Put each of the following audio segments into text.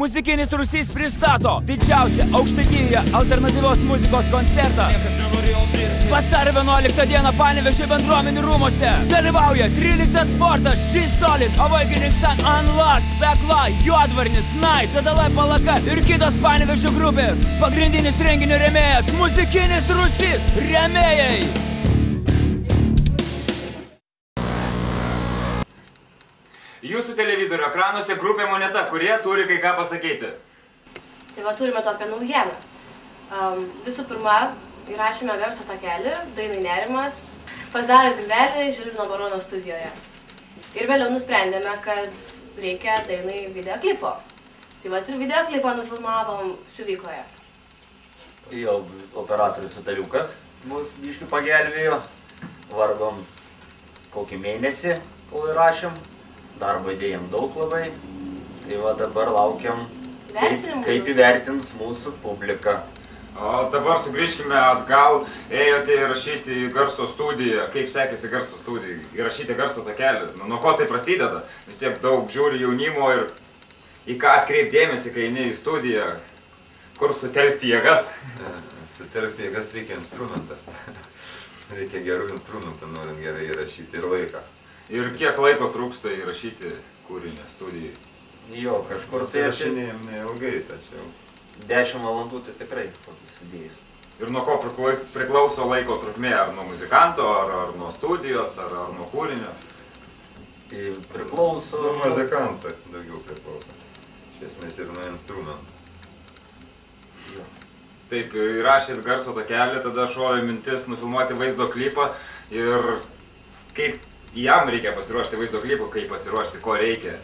Muzikinis Rūsys pristato didžiausią Aukštaitijoje alternatyvios muzikos koncertą. Vasario 11 dieną Panevėžio bendruomenių rūmuose dalyvauja 13 Fortas, G-Solid, Awakening Sun, Unlost, Pekla, Juodvarnis, Night, TDL Palaka ir kitos Panevėžio grupės. Pagrindinis renginio rėmėjas Muzikinis Rūsys. Rėmėjai! Jūsų televizorių ekranuose grupė Moneta, kurie turi kai ką pasakyti. Tai va, turime tokią naujieną. Visų pirma, įrašėme garso takelį, dainai Nerimas, Pazarė Dilvelį Žilvino Barono studijoje. Ir vėliau nusprendėme, kad reikia dainai videoklipo. Tai va, ir videoklipą nufilmavom siuvykloje. Jau operatorius Vitaliukas mus biškį pagelbėjo. Vargom kokį mėnesį, kol įrašėm. Darbo įdėjom daug labai, tai va dabar laukiam, kaip įvertins mūsų publika. O dabar sugrįžkime atgal, ėjote įrašyti į garso studiją. Kaip sekėsi garso studijai, įrašyti garso takelį? Nuo ko tai prasideda? Vis tiek daug žiūri jaunimo ir į ką atkreipdėmėsi, kai eini į studiją, kur sutelkti jėgas? Sutelkti jėgas reikia instrumentas. Reikia gerų instrumentų, norint gerai įrašyti ir laiką. Ir kiek laiko trūksta įrašyti kūrinį studijai? Jo, kažkur tai įrašinėjom neilgai, tačiau 10 valandų tai tikrai sudėjus. Ir nuo ko priklauso laiko trukmė? Ar nuo muzikanto, ar nuo studijos, ar nuo kūrinio? Tai priklauso... Nuo muzikanto daugiau priklauso. Iš esmės ir nuo instrumentų. Taip, įrašėt garso takelį, tada šovė mintis nufilmuoti vaizdo klipą ir kaip jam reikia pasiruošti vaizdo klipų, kaip pasiruošti, ko reikia?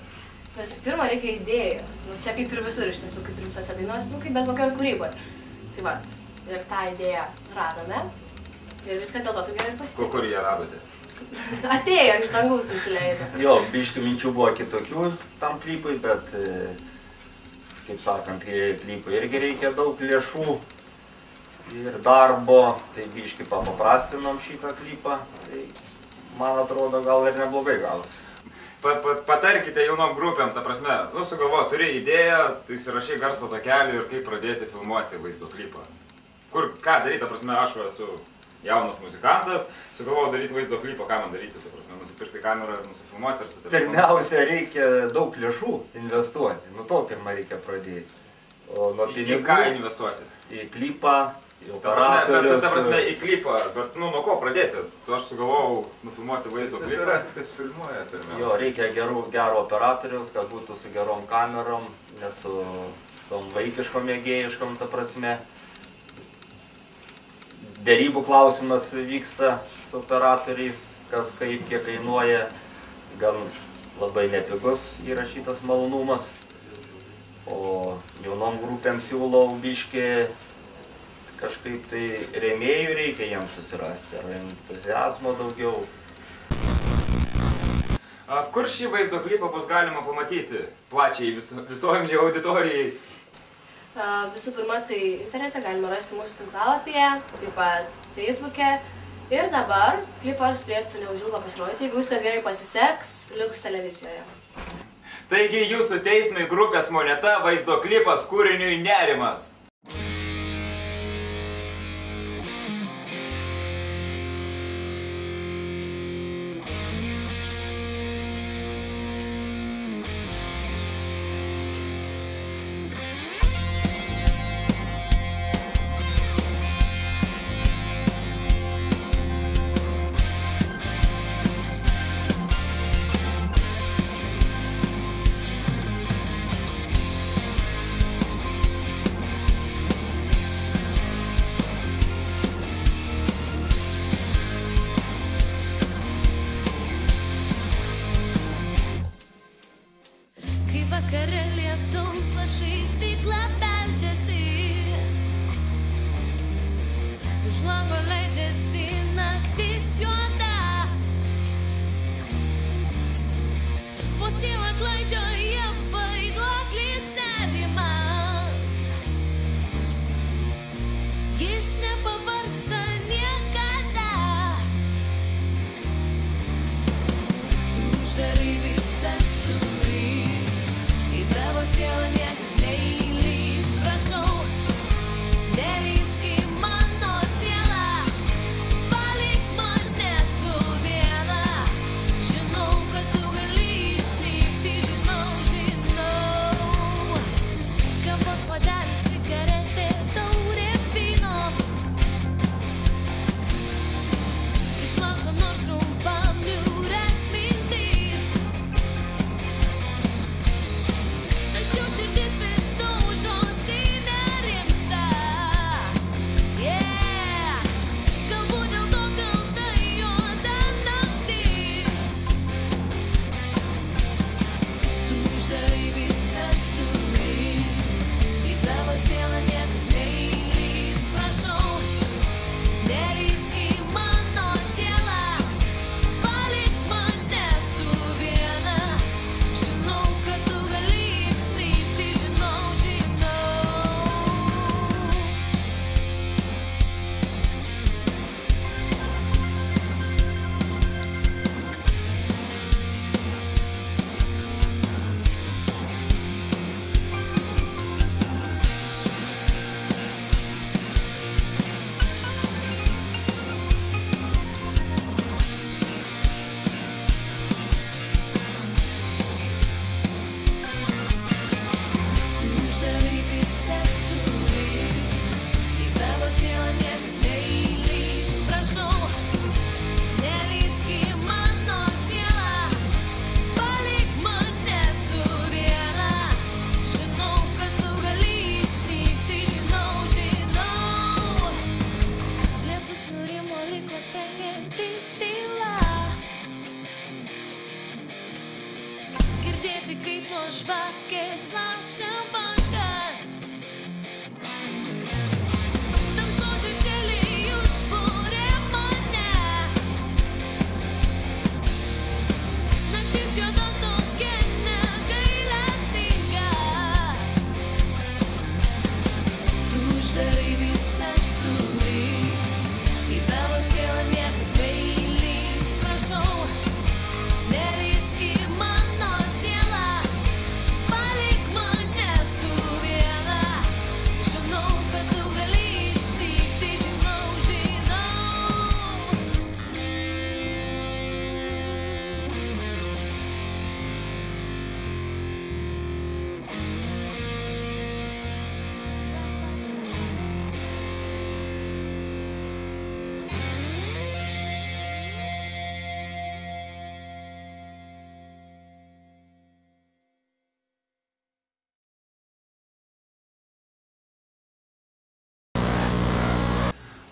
Visų pirma, reikia idėjos. Čia kaip ir visur iš tiesų, kaip ir visose dainos, kaip bet kokioje kūryboje. Tai va, ir tą idėją radome ir viskas dėl to tu gerai pasisekė. Kur ją radote? Atėjo, iš dangaus nusileido. Jo, biškį minčių buvo kitokių tam klipui, bet, kaip sakant, klipui irgi reikia daug lėšų ir darbo, tai biškį paprastinom šitą klipą. Man atrodo, gal ir neblogai gavosi. Patarkite jaunom grupėm, ta prasme, sugalvoju, turi idėją, tu įsirašai garso takelį ir kaip pradėti filmuoti vaizdo klipą. Ką daryti, ta prasme, aš esu jaunas muzikantas, sugalvoju daryti vaizdo klipą, ką man daryti, ta prasme, nusipirkti kamerą ir nusifilmuoti. Pirmiausia, reikia daug lėšų investuoti, nuo to pirmą reikia pradėti. O nuo pinigų... Į ką investuoti? Į klipą. Operatorius... Ta prasme, į klipą, bet nuo ko pradėti? Tu aš sugalvojau nufilmuoti vaizdo klipą. Susirasti, kas filmuoja pirmiausia. Jo, reikia gero operatorius, kad būtų su gerom kamerom, ne su tom vaikiškom, mėgėjiškom, ta prasme. Derybų klausimas vyksta su operatoriais, kas kaip, kiek kainuoja. Gan labai nepigus įrašytas malonumas. O jaunom grupėm siūlau biškį kažkaip tai rėmėjų reikia jiems susirasti, ar entuziazmo daugiau. Kur šį vaizdo klipą bus galima pamatyti plačiai visuomenei auditorijai? Visų pirma, tai internete galima rasti mūsų tinklalapyje, taip pat Facebook'e. Ir dabar klipas turėtų neužilgo pasirodyti, jeigu viskas gerai pasiseks, liks televizijoje. Taigi jūsų teismai grupės Moneta vaizdo klipas kūriniui Nerimas. Vakare lietaus lašai stiklą beldžiasi, už lango leidžiasi naktis juoda, po sielą klaidžioja vaiduoklis Nerimas. Jis nepavargsta niekada, tu uždarai visas duris, į tavo sielą niekas neįeis. gerai visas sugrįs, į tavo sielą niekas neįlys. Prašau, nelįsk į mano sielą, palik mane tu vieną. Žinau, kad tu gali išvykti, žinau.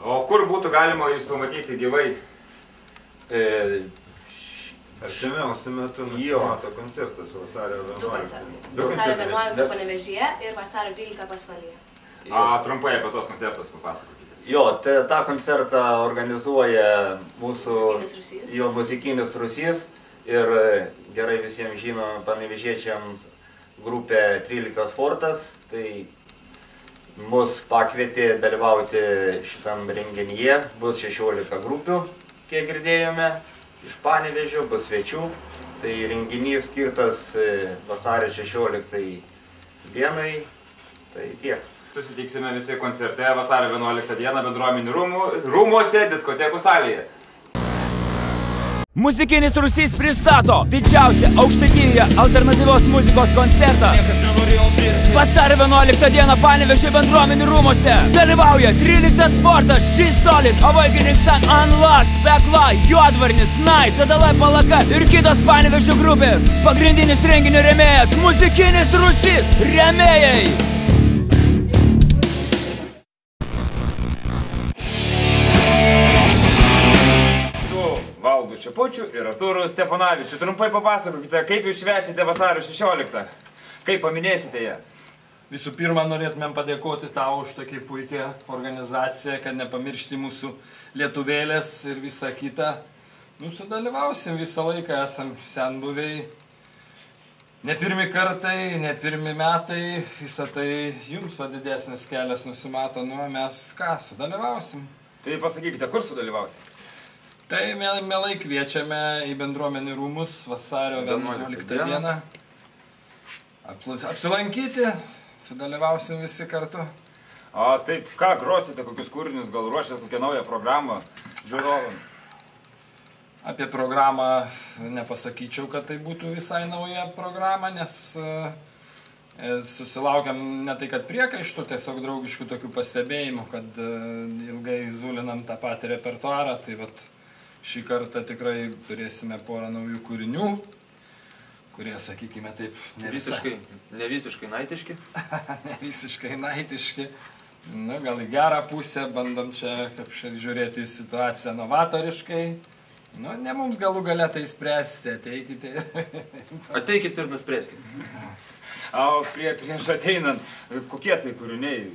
O kur būtų galima jūs pamatyti gyvai? Artimiausiu metu nusimato koncertas vasario 11. Du koncertai. Vasario 11 Panevėžyje ir vasario 12 Pasvalyje. Trumpai apie tos koncertus papasakokite. Jo, tą koncertą organizuoja mūsų muzikinis Rusys ir gerai visiems žinoma panevėžiečiams grupė 13 fortas. Tai mus pakvietė dalyvauti šitam renginyje, bus 16 grupių, kiek girdėjome, iš Panevėžio, bus svečių. Tai renginys skirtas vasario 16 dienai, tai tiek. Susitiksime visi koncerte vasario 11 dieną bendruomenių rūmuose, diskotekų salėje. Muzikinis Rusys pristato didžiausią Aukštaitijoje alternatyvios muzikos koncertą. Vasario 11 dieną Panevėžio bendruomenių rūmuose dalyvauja 13 fortas, G-Solid, Awakening Sun, Unlost, Pekla, Juodvarnis, Night, TDL Palaka ir kitos Panevėžio grupės. Pagrindinis renginio rėmėjas Muzikinis Rusys. Rėmėjai! Valdu Šepučiu ir Artūru Stefanovičiu. Trumpai papasakokite, kaip jūs švęsite vasario 16. Kaip paminėsite ją? Visų pirma, norėtumėm padėkoti tau už tokį puikią organizaciją, kad nepamiršti mūsų lietuvėlės ir visą kitą. Sudalyvausim visą laiką, esam senbuviai. Ne pirmi kartai, ne pirmi metai, visą tai jums didesnis kelias nusimato, mes ką, sudalyvausim. Tai pasakykite, kur sudalyvausit? Tai mielai kviečiame į bendruomenių rūmus vasario 11 dieną. Apsilankyti, sudalyvausim visi kartu. O taip, ką grosite, kokius kūrinius, gal ruošiate kokią naują programą žiūrovam? Apie programą nepasakyčiau, kad tai būtų visai nauja programa, nes susilaukiam ne tai, kad priekaištų, tiesiog draugiškų tokių pastebėjimų, kad ilgai zulinam tą patį repertuarą. Tai vat šį kartą tikrai turėsime porą naujų kūrinių, kurie, sakykime taip, ne visiškai naitiški. Ne visiškai naitiški. Gal į gerą pusę, bandom čia žiūrėti į situaciją novatoriškai. Ne mums galų gale tai spręsti, ateikite. Ateikite ir nuspręskite. O prieš ateinant, kokie tai kūriniai?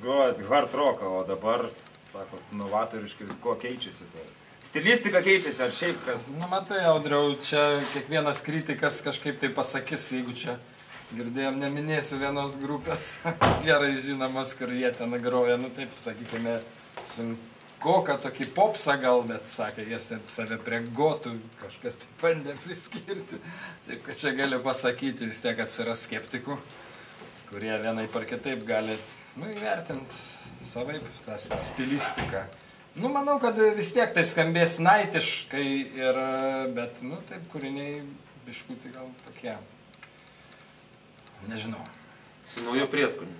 Grojat hard rocką, o dabar, sakot, novatoriškai, ko keičiasi tai? Stilistika keičiasi, ar šiaip kas? Matai, Audriau, čia kiekvienas kritikas kažkaip tai pasakys, jeigu čia girdėjom, neminėsiu vienos grupės, gerai žinomas, kur jie ten groja, taip, sakykime, sunkoką tokį popsą gal, bet sakė, jie save prie gotų kažkas tai bandė priskirti. Taip, kad čia galiu pasakyti, vis tiek atsiras skeptikų, kurie vienaip ar kitaip gali įvertinti savaip tą stilistiką. Manau, kad vis tiek tai skambės naitiškai, bet, taip, kūriniai biškutį gal tokie, nežinau. Su naujo prieskoniu.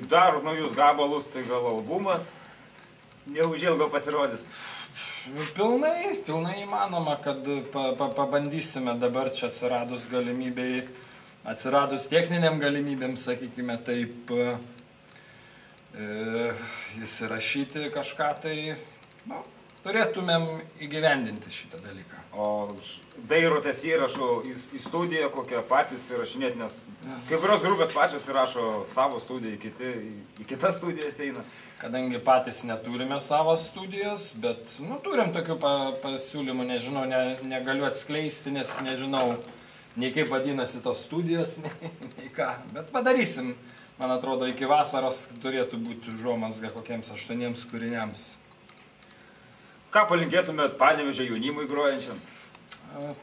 Dar naujus gabalus, tai gal albumas neužilgo pasirodys. Pilnai įmanoma, kad pabandysime dabar čia atsiradus galimybei, atsiradus techniniam galimybėm, sakykime, taip, įsirašyti kažką tai, turėtumėm įgyvendinti šitą dalyką. O dairotės įrašų į studiją, kokią patys įrašinėti, nes kai kurios grupės pačios įrašo savo studiją, į kitas studijas eina. Kadangi patys neturime savo studijos, bet turim tokių pasiūlymų, nežinau, negaliu atskleisti, nes nežinau nei kaip vadinasi tos studijos, nei ką, bet padarysim man atrodo, iki vasaros turėtų būti užuomazga kokiems 8 kūriniams. Ką palinkėtumėt Panevėžio jaunimui grojančiam?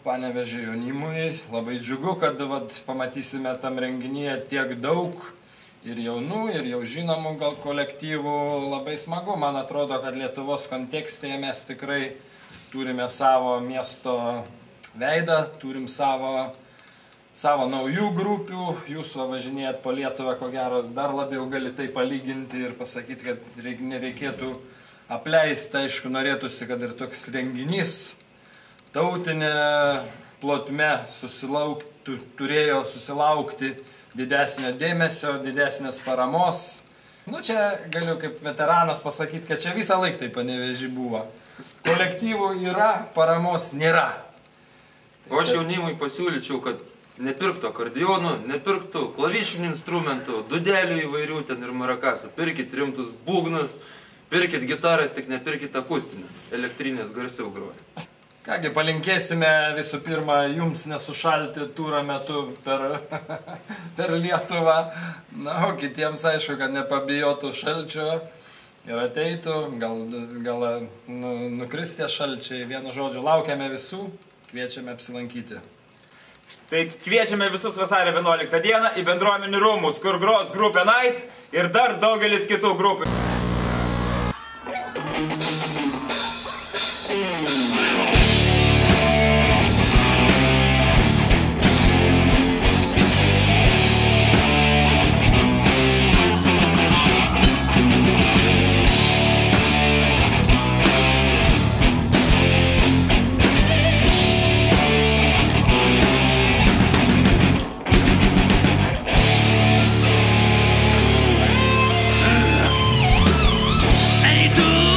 Panevėžio jaunimui labai džiugu, kad pamatysime tam renginyje tiek daug ir jaunų, ir jau žinomų gal kolektyvų. Labai smagu, man atrodo, kad Lietuvos kontekstėje mes tikrai turime savo miesto veidą, turim savo naujų grupių. Jūs važinėjat po Lietuvą, ko gero, dar labiau gali tai palyginti ir pasakyti, kad nereikėtų apleisti. Aišku, norėtųsi, kad ir toks renginys tautinė plotme turėjo susilaukti didesnio dėmesio, didesnės paramos. Čia galiu kaip veteranas pasakyti, kad čia visą laiką tai Panevėžy buvo. Kolektyvų yra, paramos nėra. O aš jaunimui pasiūlyčiau, kad nepirktų akordeonų, nepirktų klavišinių instrumentų, dudelių įvairių ten ir marakasų. Pirkit rimtus būgnus, pirkit gitaras, tik nepirkit akustinių. Elektrinės garsiau groja. Kągi, palinkėsime visų pirma jums nesušalti turą metu per Lietuvą. O kitiems aišku, kad nepabijotų šalčio ir ateitų, gal nukristė šalčiai. Vienu žodžiu, laukiame visų, kviečiame apsilankyti. Tai kviečiame visus vasario 11 dieną į bendruomenių rūmus, kur gros grupė Night ir dar daugelis kitų grupių. Hey, dude!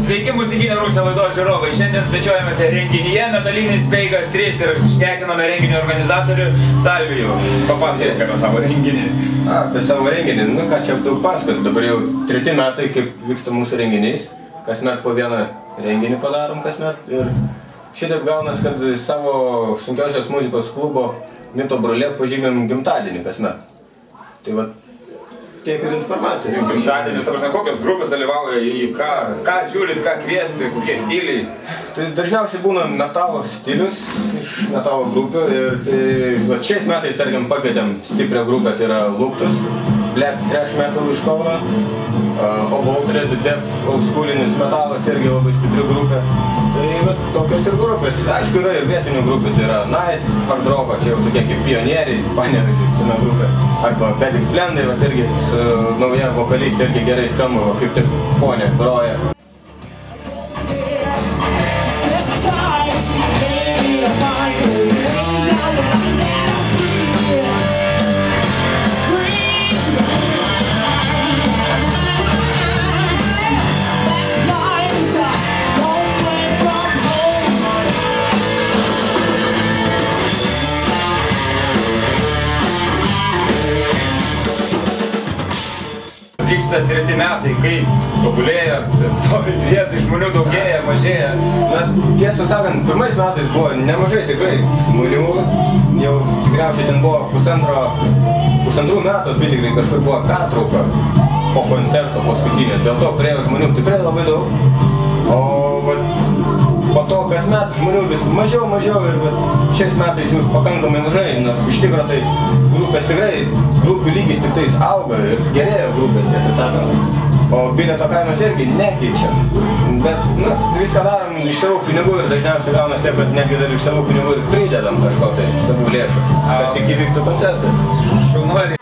Sveiki muzikinė Rusija laidos žiūrovai. Šiandien svečiuojamės renginyje Metalinis Speigas 3 ir šnekiname renginio organizatorių Salvijų. Papasakok apie savo renginį. Apie savo renginį, nu ką čia daug pasakot, dabar jau 3 metai, kaip vyksta mūsų renginys. Kasmet po vieną renginį padarom kasmet ir šitaip gaunas, kad savo sunkiausios muzikos klubo Mito Brolė pažymėm gimtadienį kasmet. Tai va, tiek ir informacijos. Gimtadienis, ta prasme, kokios grupės dalyvauja į ką žiūrit, ką kviesti, kokie stiliai? Tai dažniausiai būna metalo stilius iš metalo grupių ir tai, va, šiais metais, tarkim, pakvietėm stiprią grupę, tai yra Luktus, Black Trash Metal iš Kauno, Oboltred, Death, oldschoolinis metalas irgi labai stipri grupė. Tai va, tokios ir grupės. Aišku, yra ir vietinių grupių, tai yra Night, Hard Rock, čia jau tokie kaip pionieriai, Panevėžys, sena grupė. Arba Bad Explendai, va, irgi su nauja vokalistė irgi gerai skamba, kaip tik fone groja. Vyksta 3 metai, kai tobulėja, stovit vietoj, žmonių daugėja, mažėja. Na, tiesą sakant, pirmais metais buvo nemažai tikrai žmonių, jau tikriausiai ten buvo pusantrų metų apytikrai kažkur buvo pertrauka po koncerto paskutinė, dėl to priėjo žmonių tikrai labai daug, o po to kasmet žmonių vis mažiau ir šiais metais jų pakankamai mažai, nors iš tikro tai grupės tikrai, grupių lygis tik tais auga ir gerėja grupės, tiesą sakant. O bilieto kainos irgi nekeičia. Bet, nu, viską darom iš savų pinigų ir dažniausiai gaunas taip, kad netgi dar iš savų pinigų ir pridedam kažko tai savų lėšų, kad tik įvyktų koncertas. Šaunuoliai.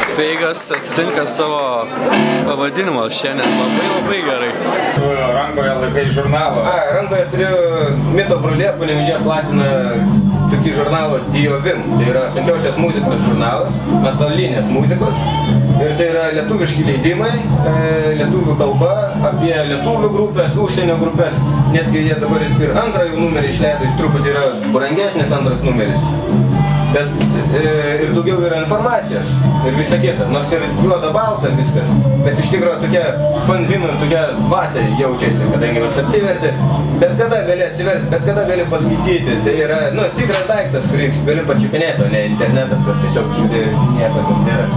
Speigas atitinka savo pavadinimą šiandien labai gerai. Rankoje laikai žurnalo. Rankoje turiu Mito Brolė, Panevėžyje platina tokį žurnalą Diovim. Tai yra sunkiausios muzikos žurnalas, metalinės muzikos. Ir tai yra lietuviški leidimai, lietuvių kalba, apie lietuvių grupės, užsienio grupės. Netgi jie dabar ir antrą jau numerį išleido, jis truputį yra brangesnis antras numeris. Bet ir daugiau yra informacijos ir visa kita, nors ir juoda balta viskas, bet iš tikrųjų tokia fanzinų, tokia dvasia jaučiasi, kadangi atsiverti, bet kada gali atsiverti, bet kada gali paskaityti, tai yra, nu, tikras daiktas, kurį gali pačiupinėti, o ne internetas, kur tiesiog žiūrė, nieko tam nėra.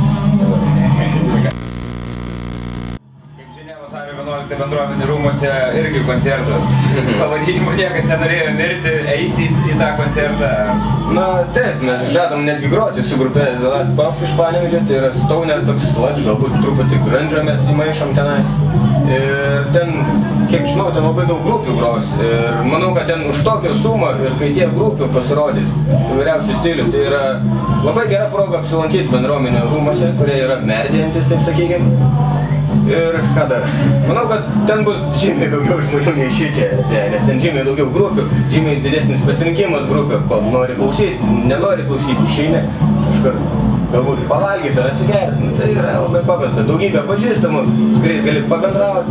Vasario 11 bendruomenių rūmuose irgi koncertas. Pavadinimu niekas nenorėjo mirti, eisi į tą koncertą. Na taip, mes žadam netgi groti su grupė The Last Puff iš Panevėžio, tai yra stoner toks sludge, galbūt truputį grunge'ą mes įmaišom tenais. Ir ten, kiek žinau, ten labai daug grupių gros ir manau, kad ten už tokią sumą ir kai tie grupių pasirodys įvairiausių stilių, tai yra labai gera proga apsilankyti bendruomenių rūmuose, kurie yra merdėjantis, taip sakykim. Ir ką dar? Manau, kad ten bus žymiai daugiau žmonių nei šičia, nes ten žymiai daugiau grupių, žymiai didesnis pasirinkimas grupių, kol nori klausyti, nenori klausyti, išeini kažkur galbūt pavalgyti ar atsigerti, tai yra labai paprasta, daugybė pažįstamų, su kuriais gali pabendrauti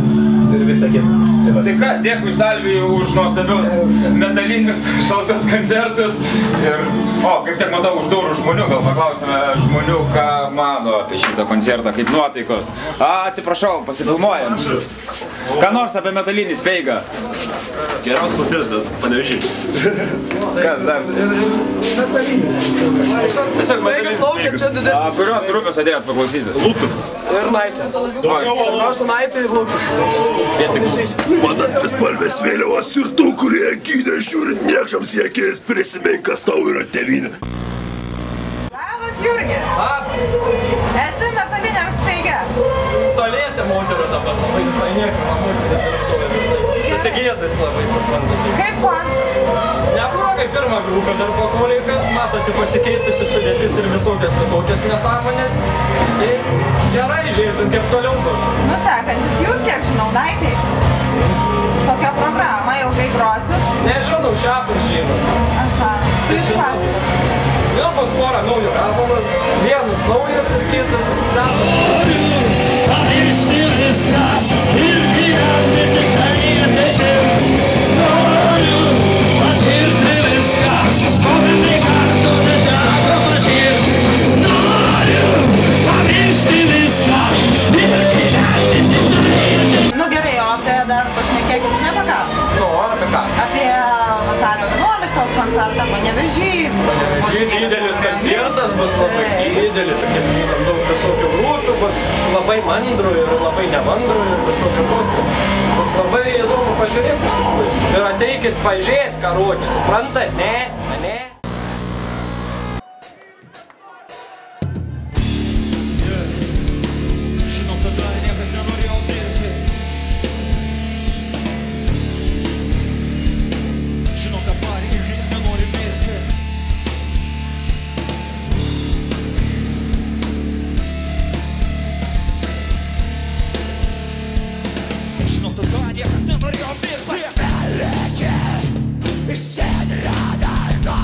ir visą kitą. Tai ką, dėkui Salvijų už nuostabius metalinius šaltus koncertus ir, kaip tiek matau, už durų žmonių, gal paklausime žmonių, ką mano apie šitą koncertą, kaip nuotaikos. Atsiprašau, pasifilmuojam. Ką nors apie Metalinį Speigą? Geriausias koncertas, bet Panevėžys. Kas dar? Metalinis. Tiesiog Metalinis Speigas. Kurios grupės atėjot paklausyti? Luktus. Ir Naitė. Pirmiausia Naitė ir Luktus. Padant trispalvės vėliavos ir tų, kurie gynė žiūrint niekšams į akis, prisimink, kas tau yra tėvynė. Labas, Jurgi. Labas. Esi Metaliniam Speige. Tolėti moterų dabar, labai visai nieko, man moterį nepristoja visai. pasigėdus labai suprantu. Kaip koncas? Neblogai, pirmą grupę dar po kolikas, matosi pasikeitusi sudėtis ir visokias kitokias nesąmonės. Tai gerai, žiūrėsim, kaip toliau bus. Nu, sekantis, jūs kiek žinau, Naitai? Tokią programą ilgai grosit? Nežinau, šiapus žinau. Aha, tu išpasakos. Vėl bus porą naujų gabalų, vienas naujas ir kitas senas. Pamiršti viską ir gyventi tik daryti. Noriu patirti viską, ko vienai kartu neteko patirti. Noriu pamiršti viską ir gyventi tik daryti. Nu gerai, o apie dar pašnekėkim, žinai apie ką? Nu, apie ką? Apie vasario 11 koncertą Panevėžy. Panevėžy didelis koncertas bus labai didelis. Kaip žinom, daug visokių grupių, bus labai mandrų ir labai nemandrų ir visokių grupių. Bus labai įdomu pažiūrėti iš tikrųjų. Ir ateikit pažiūrėti, karoči, suprantat, ne? Ne? Pasmerkė, išsidradarko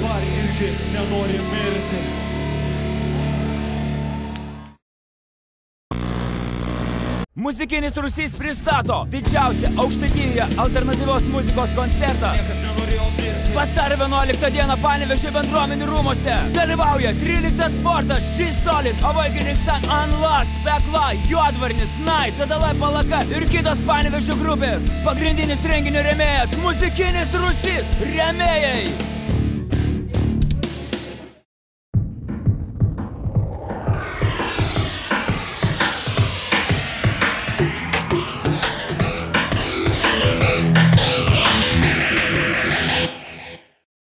dabar irgi nenori mirti. Muzikinis Rūsys pristato didžiausią Aukštaitijoje alternatyvios muzikos koncertą. Vasario 11 dieną Panevėžio bendruomenių rūmuose. Dalyvauja 13 Fortas, G-Solid, Awakening Sun, Unlost, Pekla, Juodvarnis, Night, Tadalai Palaka ir kitos Panevėžio grupės. Pagrindinis renginio rėmėjas Muzikinis Rūsys. Rėmėjai